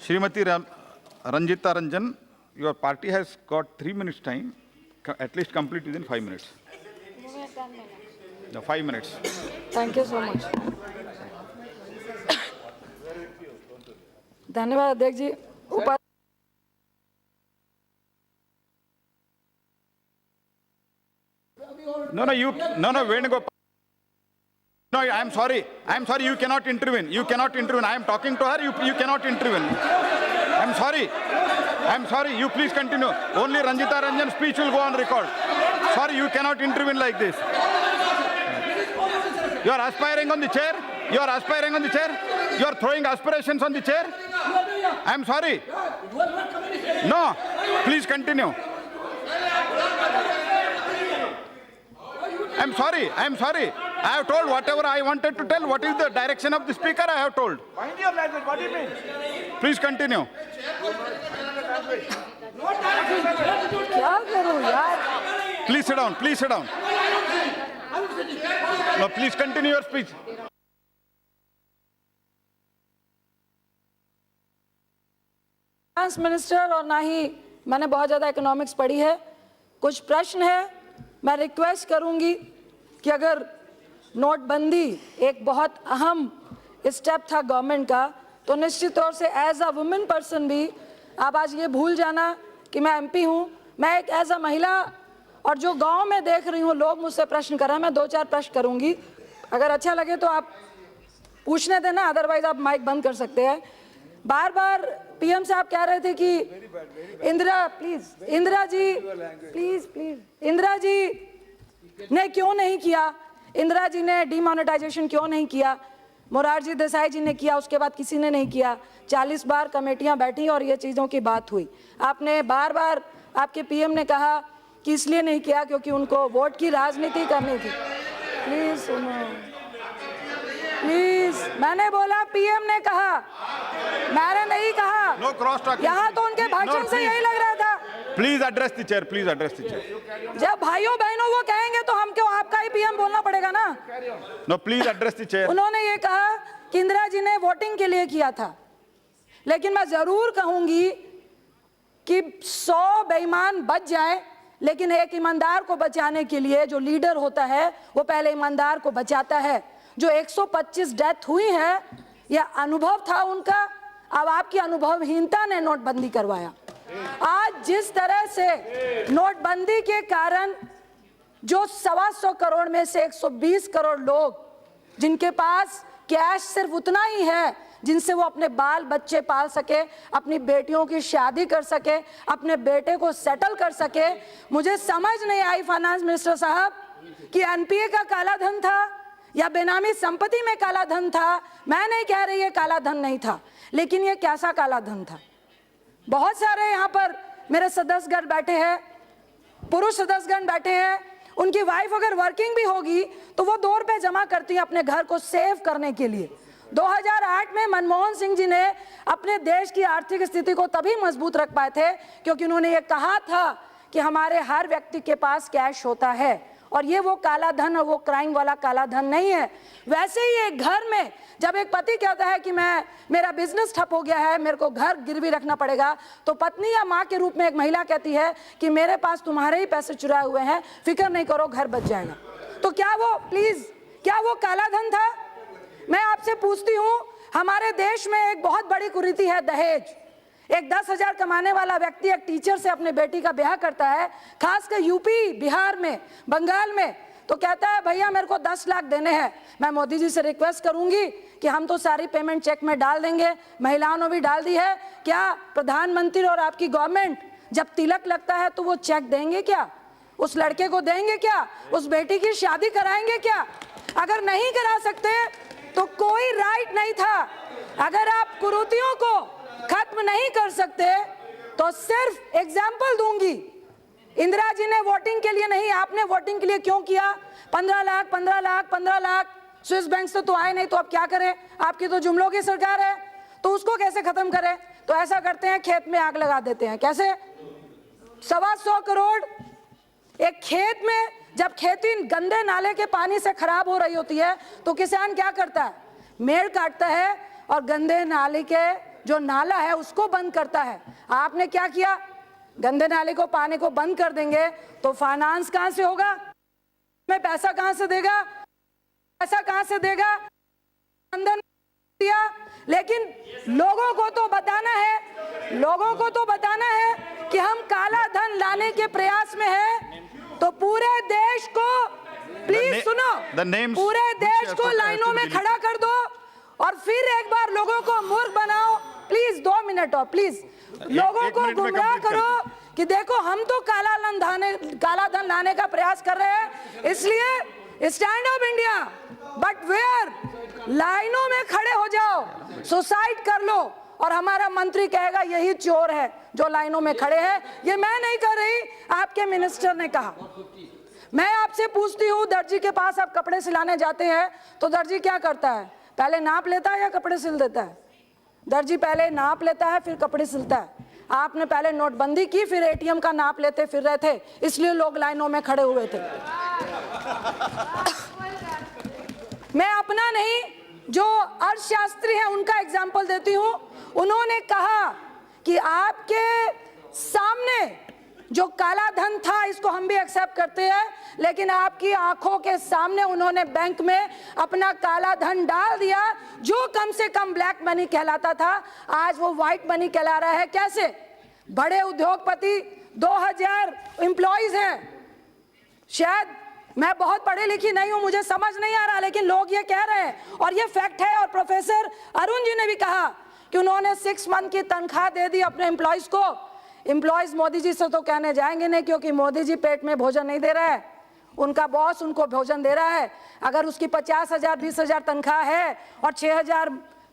Srimati Ranjita Ranjan, your party has got 3 minutes time. At least complete within 5 minutes. No, 5 minutes. Thank you so much. धन्यवाद अध्यक्ष जी। No, Venugopal. No, I'm sorry, you cannot intervene. I am talking to her, you cannot intervene. I'm sorry, you please continue. Only Ranjita Ranjan's speech will go on record. Sorry, you cannot intervene like this. You are aspiring on the chair. You are throwing aspirations on the chair. I'm sorry. No, please continue. I'm sorry. I have told whatever I wanted to tell. What is the direction of the speaker? I have told. Mind your language. What do you mean? Please continue. क्या करूं यार? Please sit down. No, please continue your speech. Finance minister और ना ही मैंने बहुत ज़्यादा economics पढ़ी है। कुछ प्रश्न है, मैं रिक्वेस्ट करूंगी कि अगर नोटबंदी एक बहुत अहम स्टेप था गवर्नमेंट का, तो निश्चित तौर से एज अ वुमेन पर्सन भी आप आज ये भूल जाना कि मैं एमपी हूँ। मैं एक एज अ महिला और जो गांव में देख रही हूँ लोग मुझसे प्रश्न कर रहे हैं, मैं 2-4 प्रश्न करूंगी। अगर अच्छा लगे तो आप पूछने देना, अदरवाइज आप माइक बंद कर सकते हैं। बार बार पीएम साहब कह रहे थे कि इंदिरा जी ने क्यों नहीं किया, इंदिरा जी ने डिमोनेटाइजेशन क्यों नहीं किया, मोरारजी देसाई जी ने किया, उसके बाद किसी ने नहीं किया। 40 बार कमेटियां बैठी और ये चीज़ों की बात हुई। आपने बार बार आपके पीएम ने कहा कि इसलिए नहीं किया क्योंकि उनको वोट की राजनीति करनी थी। प्लीज सुनो, प्लीज। मैंने बोला पीएम ने कहा, मैंने नहीं कहा। No cross talking. यहाँ तो उनके भाषण से यही लग रहा था। Please address the chair. जब भाइयों बहनों वो कहेंगे तो हम क्यों, आपका ही पीएम बोलना पड़ेगा ना। No, please address the chair. उन्होंने ये कहा कि इंदिरा जी ने वोटिंग के लिए किया था, लेकिन मैं जरूर कहूंगी कि 100 बेईमान बच जाए, लेकिन एक ईमानदार को बचाने के लिए जो लीडर होता है वो पहले ईमानदार को बचाता है। जो 125 डेथ हुई है, यह अनुभव था उनका। अब आपकी अनुभवहीनता ने नोटबंदी करवाया। आज जिस तरह से नोटबंदी के कारण जो 125 करोड़ में से 120 करोड़ लोग जिनके पास कैश सिर्फ उतना ही है जिनसे वो अपने बाल बच्चे पाल सके, अपनी बेटियों की शादी कर सके, अपने बेटे को सेटल कर सके, मुझे समझ नहीं आई फाइनेंस मिनिस्टर साहब कि एनपीए का काला धन था या बेनामी संपत्ति में काला धन था। मैं नहीं कह रही ये काला धन नहीं था, लेकिन ये कैसा काला धन था। बहुत सारे यहाँ पर मेरे सदस्यगण बैठे हैं, पुरुष सदस्यगण बैठे हैं, उनकी वाइफ अगर वर्किंग भी होगी तो वो 2 रुपए जमा करती है अपने घर को सेव करने के लिए। 2008 में मनमोहन सिंह जी ने अपने देश की आर्थिक स्थिति को तभी मजबूत रख पाए थे क्योंकि उन्होंने ये कहा था कि हमारे हर व्यक्ति के पास कैश होता है, और ये वो काला धन और वो क्राइम वाला काला धन नहीं है। वैसे ही एक घर में जब एक पति कहता है कि मेरा बिजनेस ठप हो गया है, मेरे को घर गिरवी रखना पड़ेगा, तो पत्नी या माँ के रूप में एक महिला कहती है कि मेरे पास तुम्हारे ही पैसे चुराए हुए हैं, फिक्र नहीं करो, घर बच जाएगा। तो क्या वो काला धन था? मैं आपसे पूछती हूँ, हमारे देश में एक बहुत बड़ी कुरीति है दहेज। एक 10,000 कमाने वाला व्यक्ति एक टीचर से अपने बेटी का ब्याह करता है, खासकर यूपी, बिहार में, बंगाल में, तो कहता है भैया मेरे को 10 लाख देने हैं। मैं मोदी जी से रिक्वेस्ट करूंगी कि हम तो सारी पेमेंट चेक में डाल देंगे, महिलाओं ने भी डाल दी है, क्या प्रधानमंत्री और आपकी गवर्नमेंट जब तिलक लगता है तो वो चेक देंगे क्या? उस लड़के को देंगे क्या? उस बेटी की शादी कराएंगे क्या? अगर नहीं करा सकते तो कोई राइट नहीं था। अगर आप कुरीतियों को खत्म नहीं कर सकते तो सिर्फ एग्जाम्पल दूंगी, इंदिरा जी ने वोटिंग के लिए नहीं, आपने वोटिंग के लिए क्यों किया? 15 लाख स्विस बैंक से तो आए नहीं, तो अब क्या करें? आपकी तो जुमलों की सरकार है, तो उसको कैसे खत्म करें? तो ऐसा करते हैं, खेत में आग लगा देते हैं। कैसे? 125 करोड़ एक खेत में, जब खेती गंदे नाले के पानी से खराब हो रही होती है तो किसान क्या करता है? मेड़ काटता है और गंदे नाले के जो नाला है उसको बंद करता है। आपने क्या किया? गंदे नाले को, पानी को बंद कर देंगे तो फाइनेंस कहां से होगा? में पैसा कहां से देगा? पैसा कहां से देगा? अंदर दिया। लेकिन लोगों को तो बताना है, लोगों को तो बताना है कि हम काला धन लाने के प्रयास में हैं। तो पूरे देश को प्लीज सुनो, पूरे देश को लाइनों में खड़ा कर दो और फिर एक बार लोगों को मूर्ख बनाओ। प्लीज 2 मिनट और प्लीज लोगों को गुमराह करो कि देखो हम तो काला धन लाने का प्रयास कर रहे हैं, इसलिए stand up India. But where? लाइनों में खड़े हो जाओ, सुसाइड कर लो और हमारा मंत्री कहेगा यही चोर है जो लाइनों में खड़े हैं। ये मैं नहीं कह रही, आपके मिनिस्टर ने कहा। मैं आपसे पूछती हूँ, दर्जी के पास आप कपड़े सिलाने जाते हैं तो दर्जी क्या करता है? पहले नाप लेता है या कपड़े सिल देता है? दर्जी पहले नाप लेता है फिर कपड़े सिलता है। आपने पहले नोटबंदी की, फिर एटीएम का नाप लेते फिर रहे थे, इसलिए लोग लाइनों में खड़े हुए थे। मैं अपना नहीं, जो अर्थशास्त्री हैं उनका एग्जाम्पल देती हूं। उन्होंने कहा कि आपके सामने जो काला धन था इसको हम भी एक्सेप्ट करते हैं, लेकिन आपकी आंखों के सामने उन्होंने बैंक में अपना काला धन डाल दिया जो कम से कम ब्लैक मनी कहलाता था, आज वो व्हाइट मनी कहला रहा है। कैसे? बड़े उद्योगपति 2000 एम्प्लॉइज हैं। शायद मैं बहुत पढ़ी लिखी नहीं हूं, मुझे समझ नहीं आ रहा, लेकिन लोग ये कह रहे हैं और ये फैक्ट है। और प्रोफेसर अरुण जी ने भी कहा कि उन्होंने 6 मंथ की तनख्वाह दे दी अपने एम्प्लॉइज को। एम्प्लॉइज मोदी जी से तो कहने जाएंगे नहीं, क्योंकि मोदी जी पेट में भोजन नहीं दे रहा है, उनका बॉस उनको भोजन दे रहा है। अगर उसकी 50,000 20,000 तनख्वाह है और 6,000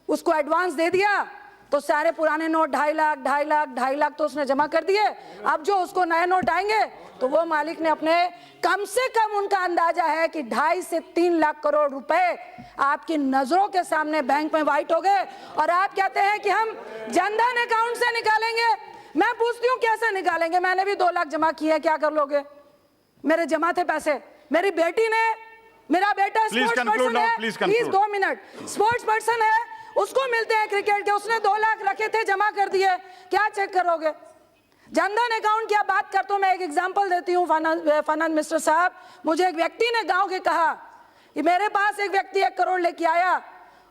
उसको एडवांस दे दिया तो सारे पुराने नोट 2.5 लाख तो उसने जमा कर दिए। अब जो उसको नए नोट आएंगे तो वो मालिक ने अपने, कम से कम उनका अंदाजा है कि 2.5 से 3 लाख करोड़ रुपए आपकी नजरों के सामने बैंक में वाइट हो गए। और आप कहते हैं कि हम जनधन अकाउंट से निकालेंगे। मैं पूछती हूँ कैसे निकालेंगे? मैंने भी 2 लाख जमा किए, क्या कर लोगे? मेरे जमा थे पैसे। मेरी बेटी ने, मेरा बेटा स्पोर्ट्स पर्सन है, प्लीज 2 मिनट, स्पोर्ट्स पर्सन है, उसको मिलते हैं क्रिकेट के, उसने 2 लाख रखे थे, जमा कर दिए, क्या चेक करोगे? जनधन अकाउंट की बात करता हूं, मैं एक एग्जांपल देती हूं फाइनेंस मिनिस्टर साहब। मुझे एक व्यक्ति ने गांव के कहा कि मेरे पास एक व्यक्ति 1 करोड़ लेके आया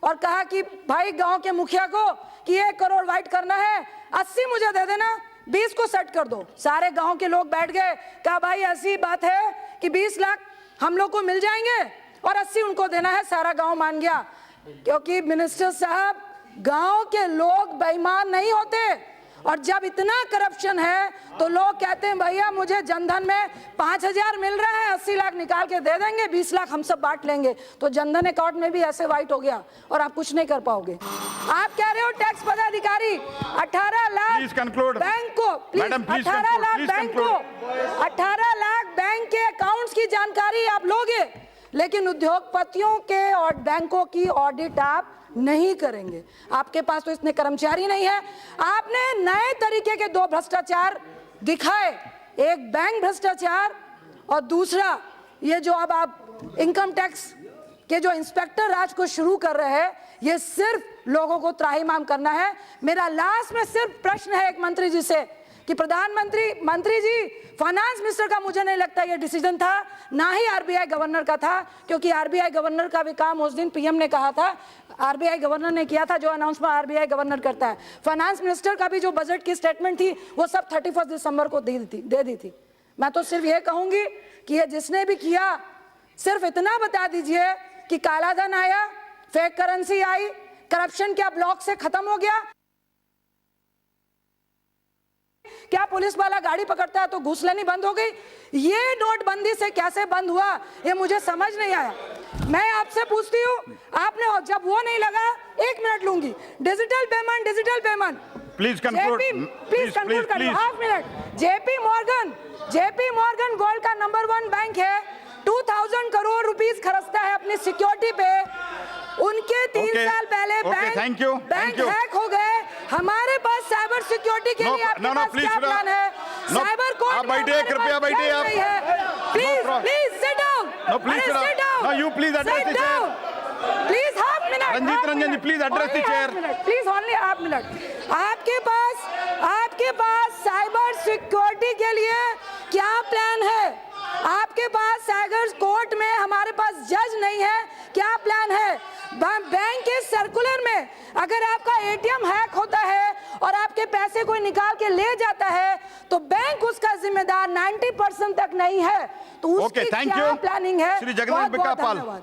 और कहा कि भाई गांव के मुखिया को कि 1 करोड़ वाइट करना है, 80 मुझे दे देना, 20 को सेट कर दो। सारे गांव के लोग बैठ गए, कहा भाई ऐसी बात है कि 20 लाख हम लोग को मिल जाएंगे और 80 उनको देना है। सारा गांव मान गया, क्योंकि मिनिस्टर साहब गांव के लोग बेईमान नहीं होते। और जब इतना करप्शन है तो लोग कहते हैं भैया मुझे जनधन में 5,000 मिल रहा है, 80 लाख निकाल के दे देंगे, 20 लाख हम सब बांट लेंगे। तो जनधन अकाउंट में भी ऐसे वाइट हो गया और आप कुछ नहीं कर पाओगे। आप कह रहे हो टैक्स पदाधिकारी 18 लाख बैंक को, 18 लाख बैंक को, 18 लाख बैंक के अकाउंट्स की जानकारी आप लोगे, लेकिन उद्योगपतियों के और बैंकों की ऑडिट आप नहीं करेंगे। आपके पास तो इतने कर्मचारी नहीं है। आपने नए तरीके के 2 भ्रष्टाचार दिखाए, एक बैंक भ्रष्टाचार और दूसरा ये जो अब आप इनकम टैक्स के जो इंस्पेक्टर राज को शुरू कर रहे हैं, ये सिर्फ लोगों को त्राहिमाम करना है। मेरा लास्ट में सिर्फ प्रश्न है एक मंत्री जी से कि मंत्री जी, फाइनेंस मिनिस्टर का मुझे नहीं लगता ये डिसीजन था, ना ही आरबीआई गवर्नर का था, क्योंकि आरबीआई गवर्नर का भी काम उस दिन पीएम ने कहा था, आरबीआई गवर्नर ने किया था जो अनाउंसमेंट आरबीआई गवर्नर करता है। फाइनेंस मिनिस्टर का भी जो बजट की स्टेटमेंट थी वो सब 31 दिसंबर को दे दी थी। मैं तो सिर्फ ये कहूंगी कि ये जिसने भी किया, सिर्फ इतना बता दीजिए कि काला धन आया, फेक करेंसी आई, करप्शन क्या ब्लॉक से खत्म हो गया? क्या पुलिस वाला गाड़ी पकड़ता है तो घूस लेनी बंद हो गई? ये नोटबंदी से कैसे बंद हुआ ये मुझे समझ नहीं आया। मैं आपसे पूछती हूँ, आपने जब वो नहीं लगा, 1 मिनट लूंगी, digital payment please conclude, half minute. JP Morgan world का नंबर 1 बैंक है, 2000 करोड़ रुपीस खर्चता है अपनी सिक्योरिटी पे। उनके 3 साल पहले बैंक हैक हो गए। हमारे पास साइबर सिक्योरिटी के लिए आपके पास क्या प्लान है? साइबर कोर्ट आप बैठिए, कृपया बैठिए आप। Please sit down. No, please sit down. No, you please address the chair. Please half Ranjit Ranjan ji, please address the chair. Please only half minute. आपके पास साइबर सिक्योरिटी के लिए क्या प्लान है? आपके पास साइबर कोर्ट में हमारे पास जज नहीं है, क्या प्लान है? बैंक के सर्कुलर में अगर आपका एटीएम हैक होता है और आपके पैसे कोई निकाल के ले जाता है तो बैंक उसका जिम्मेदार 90% तक नहीं है। तो उसकी क्या प्लानिंग है? श्री जगन्नाथ बिकापाल। धन्यवाद।